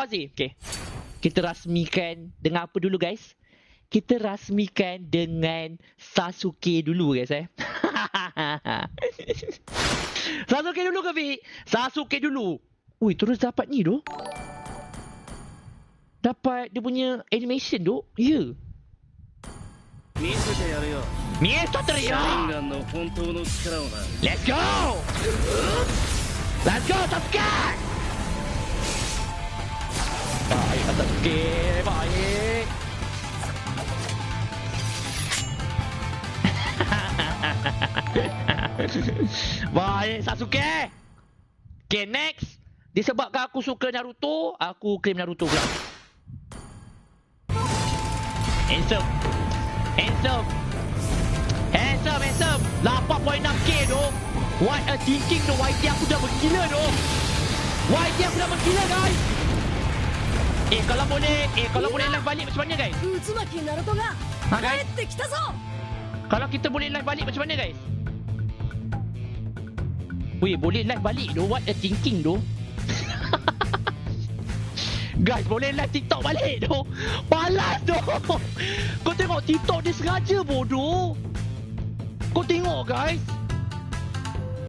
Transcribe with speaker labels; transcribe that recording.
Speaker 1: Fazil. Okay. Kita rasmikan dengan apa dulu guys? Kita rasmikan dengan Sasuke dulu guys Sasuke dulu ke Fik? Sasuke dulu. Ui, terus dapat ni tu. Dapat dia punya animation tu. Ya. Let's go! Let's go Sasuke! Baik Sasuke, baik. Baik Sasuke. Okay, next. Disebabkan aku suka Naruto, aku claim Naruto pula. Handsome. Handsome. Handsome, handsome. 8.6k tu. What a thinking tu. YT aku dah bergila tu. YT aku dah bergila guys. Kalau boleh live balik macam mana guys? Ha guys? Kalau kita boleh live balik macam mana guys? Weh, boleh live balik tu. What a thinking tu. Guys, boleh live TikTok balik tu. Balas tu. Kau tengok TikTok dia sengaja bodoh. Kau tengok guys.